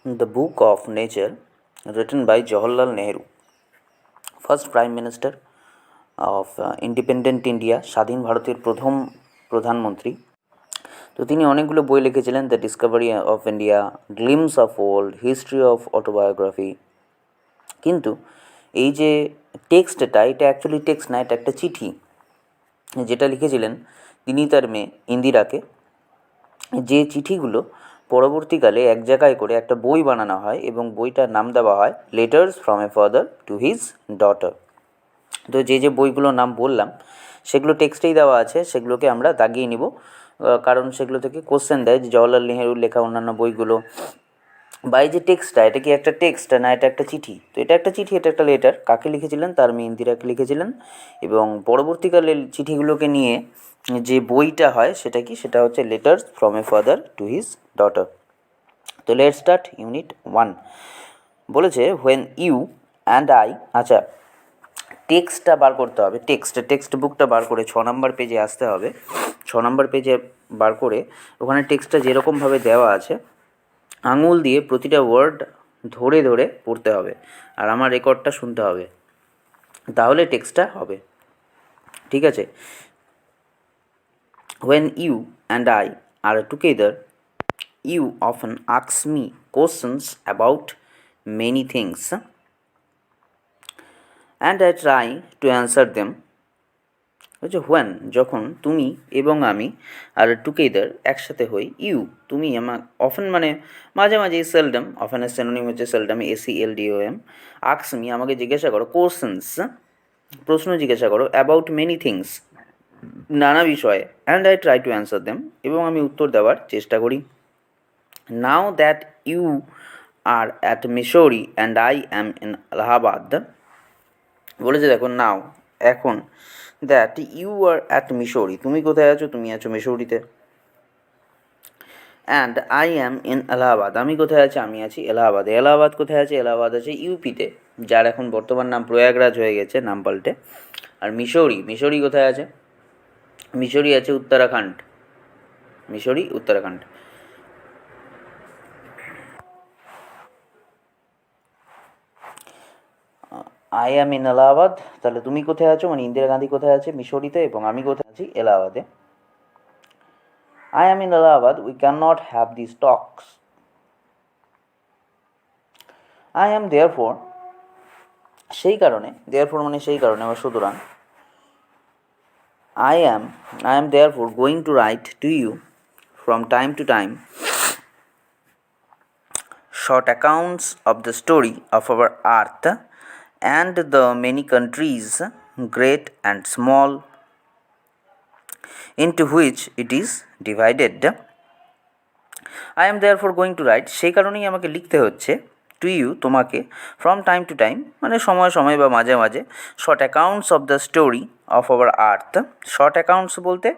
The Book of Nature, written by Jawaharlal Nehru, first Prime Minister of Independent India, স্বাধীন ভারতের প্রথম প্রধানমন্ত্রী। তো তিনি অনেকগুলো বই লিখেছিলেন, the Discovery of India, glimpse of world, history of autobiography. কিন্তু এই যে টেক্সটটা, এটা অ্যাকচুয়ালি টেক্সট না, এটা একটা চিঠি যেটা লিখেছিলেন তিনি তার মেয়ে ইন্দিরাকে, যে চিঠিগুলো পরবর্তীকালে এক জায়গায় করে একটা বই বানানো হয় এবং বইটার নাম দেওয়া হয় letters from a father to his daughter. তো যে বইগুলোর নাম বললাম সেগুলো টেক্সটেই দেওয়া আছে, সেগুলোকে আমরা দাগিয়ে নিব, কারণ সেগুলো থেকে কোশ্চেন দেয় যে জওয়াহরলাল নেহেরুর লেখা অন্যান্য বইগুলো বা এই যে টেক্সটটা, এটা কি একটা টেক্সট না এটা একটা চিঠি? তো এটা একটা চিঠি, এটা একটা লেটার। কাকে লিখেছিলেন? তার মেয়ে ইন্দিরাকে লিখেছিলেন। এবং পরবর্তীকালে চিঠিগুলোকে নিয়ে যে বইটা হয় সেটা কি? সেটা হচ্ছে letters from a father to his daughter. তো লেট স্টার্ট ইউনিট 1। বলেছে হোয়েন ইউ অ্যান্ড আই, আচ্ছা টেক্সটটা বার করতে হবে, টেক্সট বুকটা বার করে 6 নম্বর পেজে আসতে হবে। 6 নম্বর পেজে বার করে ওখানে টেক্সটটা যেরকমভাবে দেওয়া আছে আঙুল দিয়ে প্রতিটা ওয়ার্ড ধরে ধরে পড়তে হবে, আর আমার রেকর্ডটা শুনতে হবে, তাহলে টেক্সটটা হবে। ঠিক আছে? When you and I are together, you often ask me questions about many things, and I try to answer them. হচ্ছে হোয়েন, যখন তুমি এবং আমি, আর টুগেদার একসাথে হই, ইউ তুমি, আমার অফেন মানে মাঝে মাঝে, সেলডম, অফেনের সিনোনিম হচ্ছে সেলডম, ACLDOM, আক্স মি আমাকে জিজ্ঞাসা করো, কোশ্চেন্স প্রশ্ন জিজ্ঞাসা করো, অ্যাবাউট মেনি থিংস নানা বিষয়ে, and I try to answer them এবং আমি উত্তর দেওয়ার চেষ্টা করি। Now that you are at Mussoorie and I am in Allahabad, বলেছে দেখো নাও, এখন, দ্যাট ইউ আর অ্যাট মিশরি, তুমি কোথায় আছো? তুমি আছো মিশরিতে। And I am in Allahabad, আমি কোথায় আছি? আমি আছি এলাহাবাদে। এলাহাবাদ কোথায় আছে? এলাহাবাদ আছে ইউপিতে, যার এখন বর্তমান নাম প্রয়াগরাজ হয়ে গেছে নাম পাল্টে। আর মিশরি কোথায় আছে? মিশরি আছে Uttarakhand, Mussoorie Uttarakhand. I am in Allahabad, তাহলে তুমি কোথায় আছো মানে ইন্দিরা গান্ধী কোথায় আছে? মিশরিতে, এবং আমি কোথায় আছি? এলাহাবাদে। I am in Allahabad, we cannot have these talks. I am therefore, সেই কারণে, therefore মানে সেই কারণে বা সুতরাং, I am therefore going to write to you from time to time short accounts of the story of our earth and the many countries, great and small, into which it is divided. I am therefore going to write, সেই কারণেই আমাকে লিখতে হচ্ছে, to you তোমাকে, from time to time মানে সময় সময় বা মাঝে মাঝে, short accounts of the story of our earth. Short accounts বলতে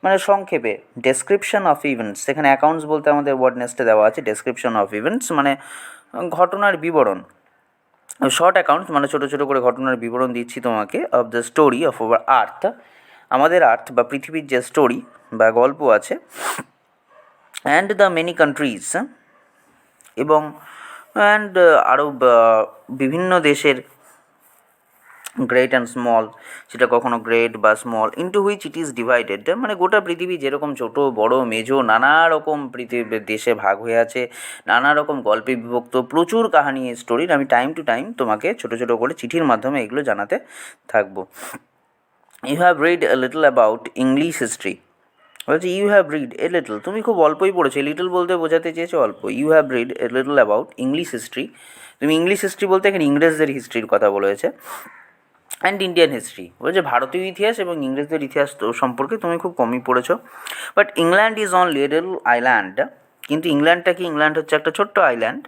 মানে সংক্ষেপে, ডেসক্রিপশন অফ ইভেন্টস, সেখানে অ্যাকাউন্টস বলতে আমাদের ওয়ার্ড নেস্টে দেওয়া আছে ডেসক্রিপশন অফ ইভেন্টস মানে ঘটনার বিবরণ। শর্ট অ্যাকাউন্টস মানে ছোটো ছোটো করে ঘটনার বিবরণ দিচ্ছি তোমাকে, of the story of our earth, আমাদের আর্থ বা পৃথিবীর যে স্টোরি বা গল্প আছে, অ্যান্ড দ্য মেনি কান্ট্রিজ, এবং অ্যান্ড আরও বিভিন্ন দেশের, গ্রেট অ্যান্ড স্মল, সেটা কখনো গ্রেট বা small, into which it is divided মানে গোটা পৃথিবী যেরকম ছোট বড় মেজো নানা রকম পৃথিবী দেশে ভাগ হয়ে আছে, নানা রকম গল্পে বিভক্ত, প্রচুর কাহিনী স্টোরির, আমি টাইম টু টাইম তোমাকে ছোটো ছোটো করে চিঠির মাধ্যমে এগুলো জানাতে থাকবো। You have read a little about English history, বলছে you have read a little, তুমি খুব অল্পই পড়েছো, লিটল বলতে বোঝাতে চেয়েছো অল্প। You have read a little about English history, তুমি ইংলিশ হিস্ট্রি বলতে এখানে ইংরেজদের হিস্ট্রির কথা বলেছে। অ্যান্ড ইন্ডিয়ান হিস্ট্রি, বলছে ভারতীয় ইতিহাস এবং ইংরেজদের ইতিহাস তো সম্পর্কে তুমি খুব কমই পড়েছো। But England is on little island, কিন্তু ইংল্যান্ডটা কি? ইংল্যান্ড হচ্ছে একটা ছোট্ট আইল্যান্ড।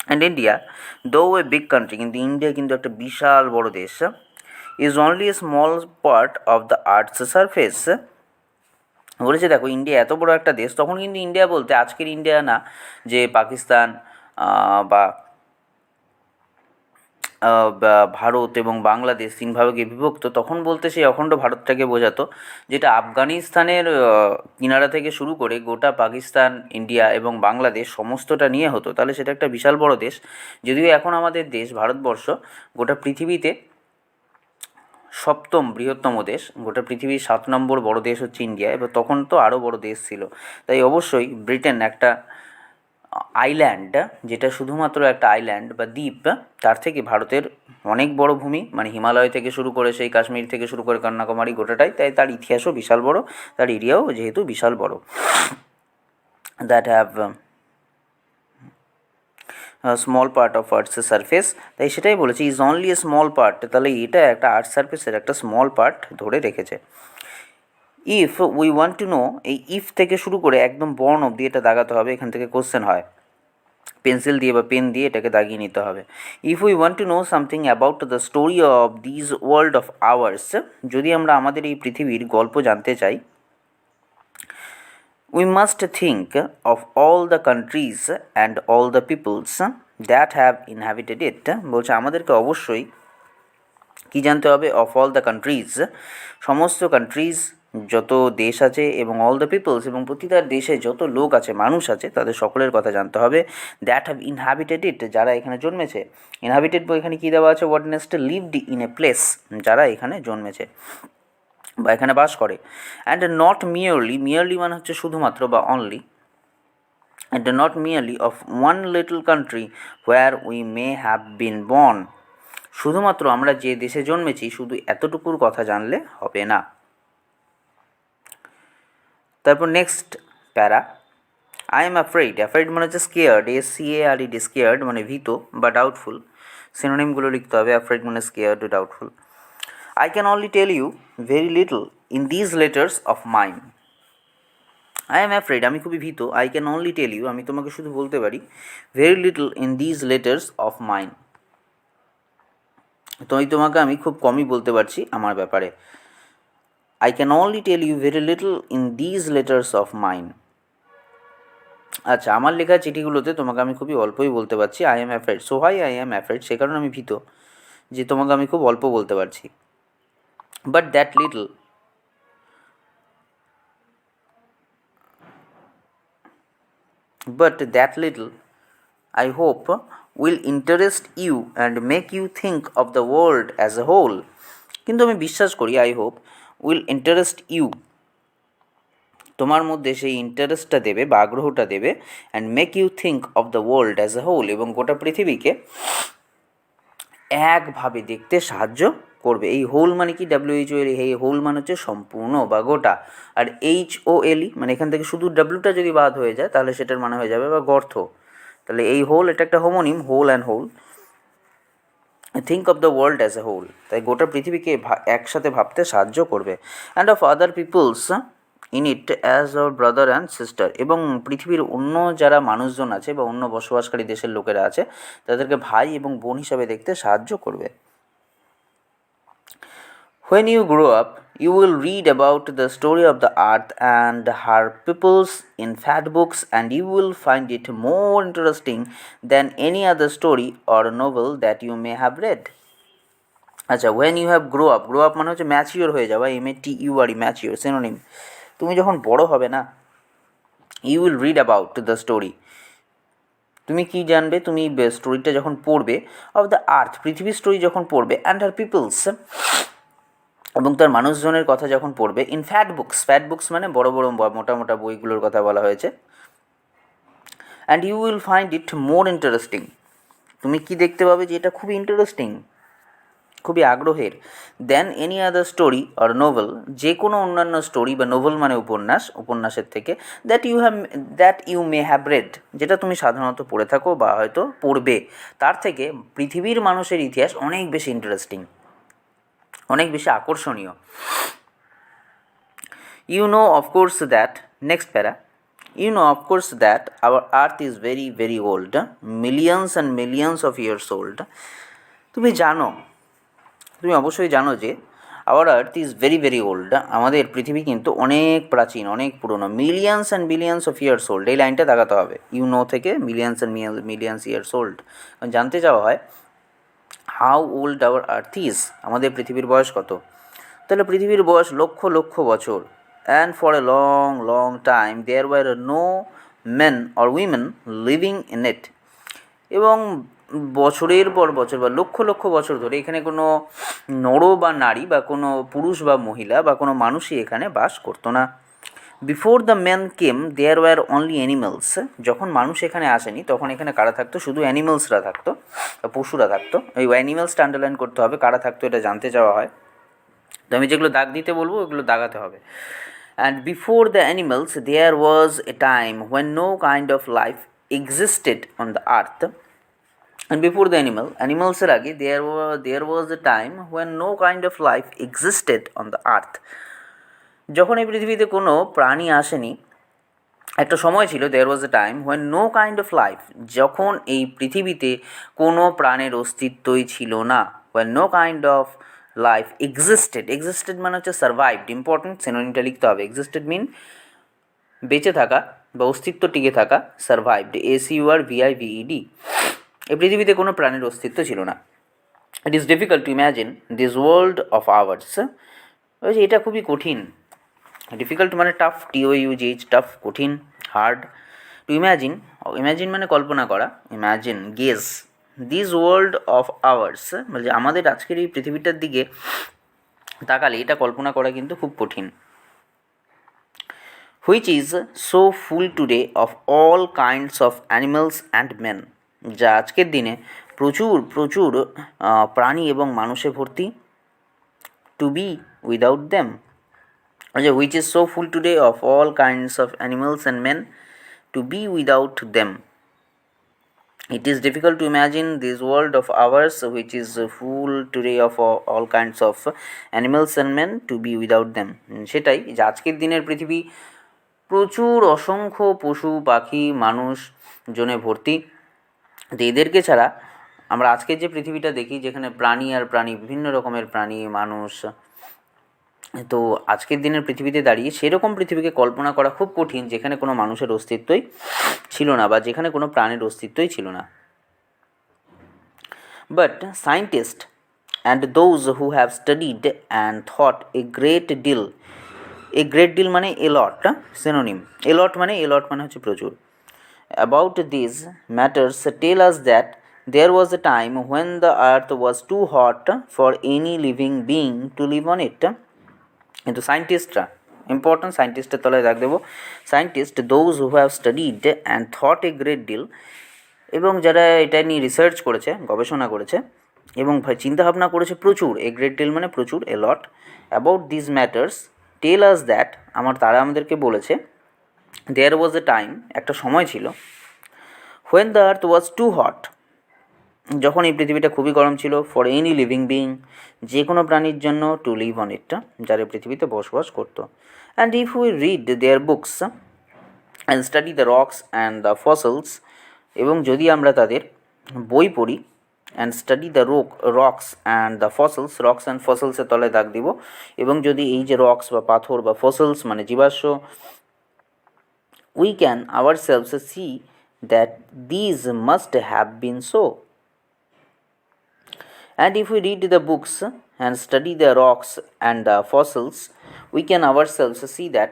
অ্যান্ড ইন্ডিয়া দো এ বিগ কান্ট্রি, কিন্তু ইন্ডিয়া কিন্তু একটা বিশাল বড় দেশ, is only a small part of the earths surface. বলেছে দেখো ইন্ডিয়া এত বড় একটা দেশ, তখন কিন্তু ইন্ডিয়া বলতে আজকের ইন্ডিয়া না, যে পাকিস্তান বা ভারত এবং বাংলাদেশ 3 ভাগে বিভক্ত, তখন বলতে সেই অখণ্ড ভারতটাকে বোঝাতো, যেটা আফগানিস্তানের কিনারা থেকে শুরু করে গোটা পাকিস্তান, ইন্ডিয়া এবং বাংলাদেশ সমস্তটা নিয়ে হতো, তাহলে সেটা একটা বিশাল বড় দেশ। যদিও এখন আমাদের দেশ ভারতবর্ষ গোটা পৃথিবীতে 7ম বৃহত্তম দেশ, গোটা পৃথিবীর 7 নম্বর বড় দেশ হচ্ছে ইন্ডিয়া, এবার তখন তো আরও বড় দেশ ছিল। তাই অবশ্যই ব্রিটেন একটা আইল্যান্ড, যেটা শুধুমাত্র একটা আইল্যান্ড বা দ্বীপ, তার থেকে ভারতের অনেক বড় ভূমি, মানে হিমালয় থেকে শুরু করে সেই কাশ্মীর থেকে শুরু করে কন্যাকুমারী গোটাটাই, তাই তার ইতিহাসও বিশাল বড়, তার এরিয়াও যেহেতু বিশাল বড়। That have small part of earths surface, তাই সেটাই বলেছি is only a small part, তাহলে এটা একটা আর্থ সারফেসের একটা স্মল পার্ট ধরে রেখেছে। If we want to know, এই ইফ থেকে শুরু করে একদম বর্ণ অবধি এটা দাগাতে হবে, এখান থেকে কোশ্চেন হয়, পেন্সিল দিয়ে বা পেন দিয়ে এটাকে দাগিয়ে নিতে হবে। If we want to know something about the story of these world of hours, যদি আমরা আমাদের এই পৃথিবীর গল্প জানতে চাই, we must think of all the countries and all the peoples that have inhabited it, বলছে আমাদেরকে অবশ্যই কী জানতে হবে, অফ অল দ্য কান্ট্রিজ, সমস্ত কান্ট্রিজ যত দেশ আছে, এবং অল দ্য পিপলস, এবং প্রতিটা দেশে যত লোক আছে, মানুষ আছে, তাদের সকলের কথা জানতে হবে। দ্যাট হ্যাভ ইনহ্যাবিটেড ইট, যারা এখানে জন্মেছে। ইনহ্যাবিটেড বই এখানে কী দেওয়া আছে, what next lived in a place, যারা এখানে জন্মেছে বা এখানে বাস করে। অ্যান্ড নট মিয়ারলি, মিয়ারলি মানে হচ্ছে শুধুমাত্র বা only, and not merely of one little country where we may have been born, শুধুমাত্র আমরা যে দেশে জন্মেছি শুধু এতটুকুর কথা জানলে হবে না। তারপর নেক্সট প্যারা, আই এম অ্যাফ্রেড, অ্যাফ্রেড মানে হচ্ছে স্কেয়ার্ড, SCARED, স্কেয়ার্ড মানে ভীত বা ডাউটফুল, সিনোনিমগুলো লিখতে হবে, অ্যাফ্রেড মানে scared, doubtful. I can only tell you very little in these letters of mine. I am afraid, আমি খুবই ভীত, I can only tell you, আমি তোমাকে শুধু বলতে পারি, very little in these letters of mine, তোমাকে আমি খুব কমই বলতে পারছি আমার ব্যাপারে। I can only tell you very little in these letters of mine. আচ্ছা, আমার লেখা চিঠিগুলোতে তোমাকে আমি খুবই অল্পই বলতে পারছি। I am afraid, so why I am afraid, সে কারণে আমি ভীত যে তোমাকে আমি খুব অল্প বলতে পারছি। But that little I hope will interest you and make you think of the world as a whole. কিন্তু আমি বিশ্বাস করি I hope will interest you, তোমার মধ্যে সেই ইন্টারেস্টটা দেবে বা আগ্রহটা দেবে, and make you think of the world as a whole, এবং গোটা পৃথিবীকে একভাবে দেখতে সাহায্য করবে। এই হোল মানে কি, WHOL, এই হোল মানে হচ্ছে সম্পূর্ণ বা গোটা, আর HOLE মানে এখান থেকে শুধু ডাব্লিউটা যদি বাদ হয়ে যায় তাহলে সেটার মানে হয়ে যাবে বা গর্থ, তাহলে এই হোল এটা একটা homonym, whole and whole, think of the world as a whole, তাই গোটা পৃথিবীকে একসাথে ভাবতে সাহায্য করবে। And of other peoples in it as our brother and sister, এবং পৃথিবীর অন্য যারা মানুষজন আছে বা অন্য বসবাসকারী দেশের লোকেরা আছে তাদেরকে ভাই এবং বোন হিসাবে দেখতে সাহায্য করবে। When you grow up, you will read about the story of the earth and her peoples in fat books, and you will find it more interesting than any other story or novel that you may have read. আচ্ছা, when you have grow up মানে হচ্ছে mature হয়ে যাওয়া, MATURE, mature synonym. তুমি যখন বড় হবে না, you will read about the story, তুমি কি জানবে, তুমি স্টোরিটা যখন পড়বে, অফ দ্য আর্থ, পৃথিবীর স্টোরি যখন পড়বে, অ্যান্ড হার পিপলস, এবং তার মানুষজনের কথা যখন পড়বে, ইন ফ্যাট বুকস মানে বড় বড় মোটা মোটা বইগুলোর কথা বলা হয়েছে, and you will find it more interesting, তুমি কি দেখতে পাবে যে এটা খুবই ইন্টারেস্টিং, খুবই আগ্রহের, then any other story or novel, যে কোনো অন্যান্য স্টোরি বা নোভেল মানে উপন্যাসের থেকে, that you may have read, যেটা তুমি সাধারণত পড়ে থাকো বা হয়তো পড়বে, তার থেকে পৃথিবীর মানুষের ইতিহাস অনেক বেশি ইন্টারেস্টিং, অনেক বেশি আকর্ষণীয়। You know of course that, next para, you know of course that our earth is very very old, millions and millions of years old. তুমি অবশ্যই জানো যে our earth is very very old, আমাদের পৃথিবী কিন্তু অনেক প্রাচীন, অনেক পুরনো, millions and billions of years old, এই লাইনটা দাগাতে হবে, ইউ নো থেকে millions and millions years old. জানতে চাওয়া হয় how old our earth is, আমাদের পৃথিবীর বয়স কত? তাহলে পৃথিবীর বয়স লক্ষ লক্ষ বছর। And for a long long time there were no men or women living in it, এবং বছরের পর বছর বা লক্ষ লক্ষ বছর ধরে এখানে কোনো নর বা নারী বা কোনো পুরুষ বা মহিলা বা কোনো মানুষই এখানে বাস করতো না। Before the man came there were only animals, যখন মানুষ এখানে আসেনি তখন এখানে কারা থাকতো? শুধু অ্যানিমেলসরা থাকতো, পশুরা থাকতো। এই অ্যানিমেলসটা আন্ডারলাইন করতে হবে, কারা থাকতো এটা জানতে চাওয়া হয়। তো আমি যেগুলো দাগ দিতে বলবো ওগুলো দাগাতে হবে। And before the animals there was a time when no kind of life existed on the earth. And before the animals এর আগে there was a time when no kind of life existed on the earth. যখন এই পৃথিবীতে কোনো প্রাণী আসেনি, একটা সময় ছিল there was a time when no kind of life, যখন এই পৃথিবীতে কোনো প্রাণের অস্তিত্বই ছিল না। when no kind of life existed মানে হচ্ছে সার্ভাইভড, ইম্পর্টেন্ট সিনোনিমটা লিখতে হবে। existed মিন বেঁচে থাকা বা অস্তিত্ব টিকে থাকা, সার্ভাইভড SURVIVED। এই পৃথিবীতে কোনো প্রাণীর অস্তিত্ব ছিল না। It is difficult to imagine this world of hours, এটা খুবই কঠিন। ডিফিকাল্ট মানে টাফ, TOUGH, টাফ, কঠিন, হার্ড। টু ইম্যাজিন, ইম্যাজিন মানে কল্পনা করা, imagine, gauge, this world of hours মানে আমাদের আজকের এই পৃথিবীটার দিকে তাকালে এটা কল্পনা করা কিন্তু খুব কঠিন। Which is so full today of all kinds of animals and men, যা আজকের দিনে প্রচুর প্রচুর প্রাণী এবং মানুষে ভর্তি। টু বি উইদাউট দেম, আচ্ছা, which is so full today of all kinds of animals and men, to be without them. It is difficult to imagine this world of ours which is full today of all kinds of animals and men to be without them. সেটাই যে আজকের দিনের পৃথিবী প্রচুর অসংখ্য পশু পাখি মানুষ জনে ভর্তি। তো এদেরকে ছাড়া আমরা আজকের যে পৃথিবীটা দেখি যেখানে প্রাণী আর প্রাণী, বিভিন্ন রকমের প্রাণী মানুষ, তো আজকের দিনের পৃথিবীতে দাঁড়িয়ে সেরকম পৃথিবীকে কল্পনা করা খুব কঠিন যেখানে কোনো মানুষের অস্তিত্বই ছিল না বা যেখানে কোনো প্রাণীর অস্তিত্বই ছিল না। But scientist and those who have studied and thought a great deal মানে এলট, সিনোনিম। এলট মানে হচ্ছে প্রচুর। About this matters tell us that there was a time when the earth was too hot for any living being to live on it. কিন্তু সায়েন্টিস্টরা, important, সায়েন্টিস্টের তলায় দাগ দেবো, scientist those who have studied and thought a great deal, এবং যারা এটা নিয়ে research করেছে, গবেষণা করেছে এবং চিন্তাভাবনা করেছে প্রচুর, এ গ্রেট ডিল মানে প্রচুর, a lot. About this matters tell us that, তারা আমাদেরকে বলেছে, দেয়ার ওয়াজ এ টাইম, একটা সময় ছিল, when the earth was too hot, যখন এই পৃথিবীটা খুবই গরম ছিল, ফর এনি লিভিং বিং, যে কোনো প্রাণীর জন্য, টু লিভ অন ইটটা, যারা পৃথিবীতে বসবাস করতো। And if we read their books and study the rocks and the fossils, এবং যদি আমরা তাদের বই পড়ি, and study the rocks and the fossils, rocks and ফসলসের তলায় দাগ দিব, এবং যদি এই যে রক্স বা পাথর বা ফসলস মানে জীবাশ্ম, we can our selves see that these must have been so. And if we read the books and study the rocks and the fossils, we can ourselves see that.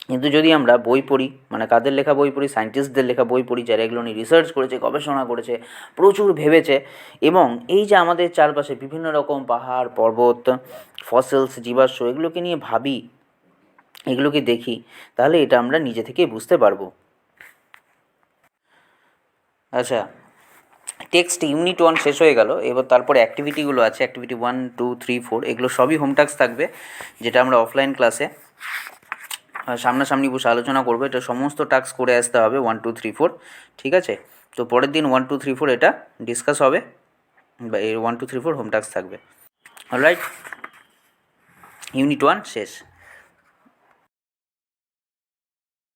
কিন্তু যদি আমরা বই পড়ি, মানে কাদের লেখা বই পড়ি? সায়েন্টিস্টদের লেখা বই পড়ি, যারা এগুলো নিয়ে রিসার্চ করেছে, গবেষণা করেছে, প্রচুর ভেবেছে, এবং এই যে আমাদের চারপাশে বিভিন্ন রকম পাহাড় পর্বত, ফসিলস, জীবাশ্ম, এগুলোকে নিয়ে ভাবি, এগুলোকে দেখি, তাহলে এটা আমরা নিজে থেকেই বুঝতে পারবো। আচ্ছা, টেক্সট ইউনিট 1 শেষ হয়ে গেল। এবার তারপরে অ্যাক্টিভিটিগুলো আছে, অ্যাক্টিভিটি 1, 2, 3, 4, এগুলো সবই হোম টাস্ক থাকবে, যেটা আমরা অফলাইন ক্লাসে সামনাসামনি বসে আলোচনা করবো। এটা সমস্ত টাস্ক করে আসতে হবে 1, 2, 3, 4, ঠিক আছে? তো পরের দিন 1, 2, 3, 4 এটা ডিসকাস হবে, বা এই 1, 2, 3, 4 হোম টাস্ক থাকবে। অলরাইট, ইউনিট 1 শেষ।